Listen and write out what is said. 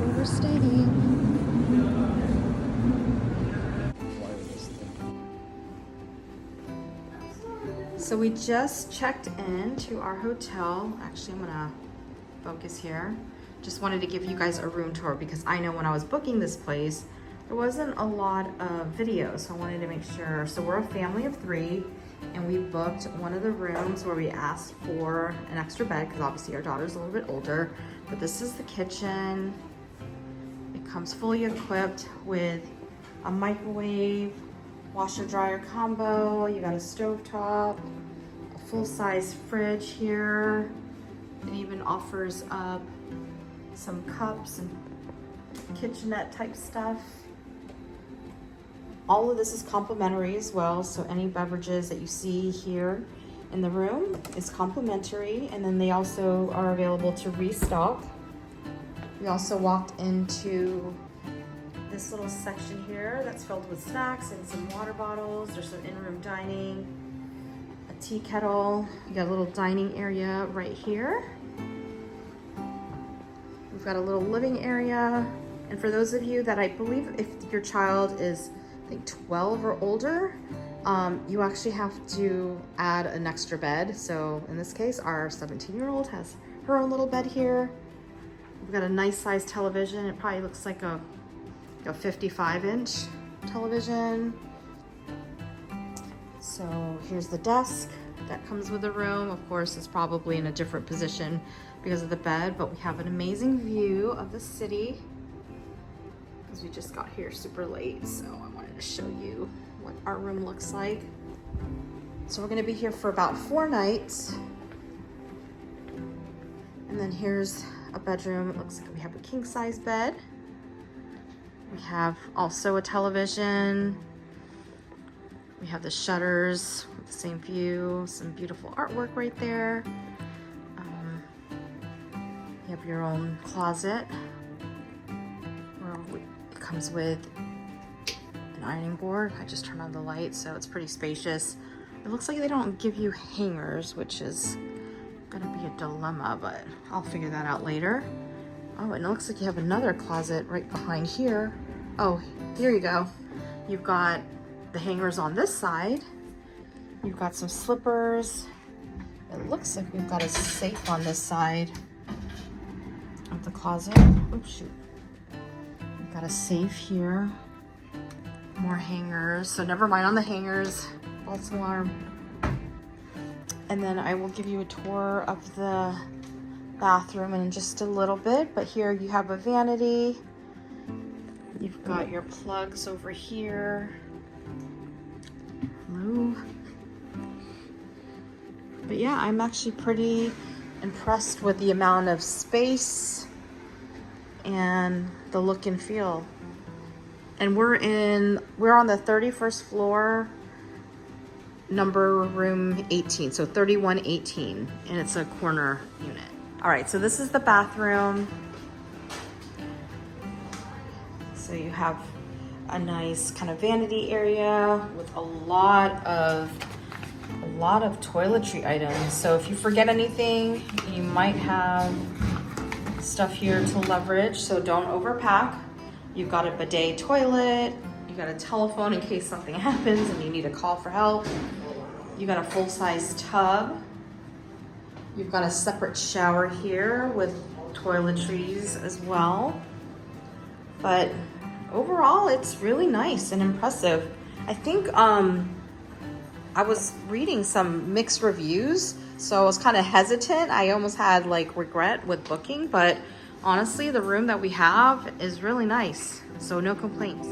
where we're staying. So we just checked in to our hotel. Actually, I'm gonna focus here. Just wanted to give you guys a room tour because I know when I was booking this place, there wasn't a lot of videos, so I wanted to make sure. So we're a family of 3, and we booked one of the rooms where we asked for an extra bed because obviously our daughter's a little bit older. But this is the kitchen. It comes fully equipped with a microwave, washer dryer combo. You got a stovetop, a full-size fridge here. It even offers up some cups and kitchenette type stuff. All of this is complimentary as well, so any beverages that you see here in the room is complimentary, and then they also are available to restock. We also walked into this little section here that's filled with snacks and some water bottles. There's some in-room dining, a tea kettle. You got a little dining area right here. We've got a little living area. And for those of you that I believe if your child is, I think 12 or older, you actually have to add an extra bed. So in this case, our 17-year-old has her own little bed here. We've got a nice sized television. It probably looks like a 55-inch television. So here's the desk that comes with the room. Of course, it's probably in a different position because of the bed, but we have an amazing view of the city because we just got here super late. So I wanted to show you what our room looks like. So we're gonna be here for about 4 nights. And then here's a bedroom. It looks like we have a king size bed. We have also a television. We have the shutters with the same view, some beautiful artwork right there. You have your own closet. It comes with an ironing board. I just turned on the light, so it's pretty spacious. It looks like they don't give you hangers, which is gonna be a dilemma, but I'll figure that out later. Oh, and it looks like you have another closet right behind here. Oh, here you go. You've got the hangers on this side. You've got some slippers. It looks like we've got a safe on this side of the closet. Oops, shoot. We've got a safe here. More hangers. So never mind on the hangers. False alarm. And then I will give you a tour of the bathroom in just a little bit. But here you have a vanity. You've got your plugs over here. Hello. But yeah, I'm actually pretty impressed with the amount of space and the look and feel. And we're on the 31st floor, number room 18, so 3118, and it's a corner unit. All right, so this is the bathroom. So you have a nice kind of vanity area with a lot of toiletry items. So if you forget anything, you might have stuff here to leverage, so don't overpack. You've got a bidet toilet, you got a telephone in case something happens and you need a call for help. You got a full-size tub. You've got a separate shower here with toiletries as well. But overall, it's really nice and impressive. I think I was reading some mixed reviews, so I was kind of hesitant. I almost had like regret with booking, but honestly, the room that we have is really nice, so no complaints.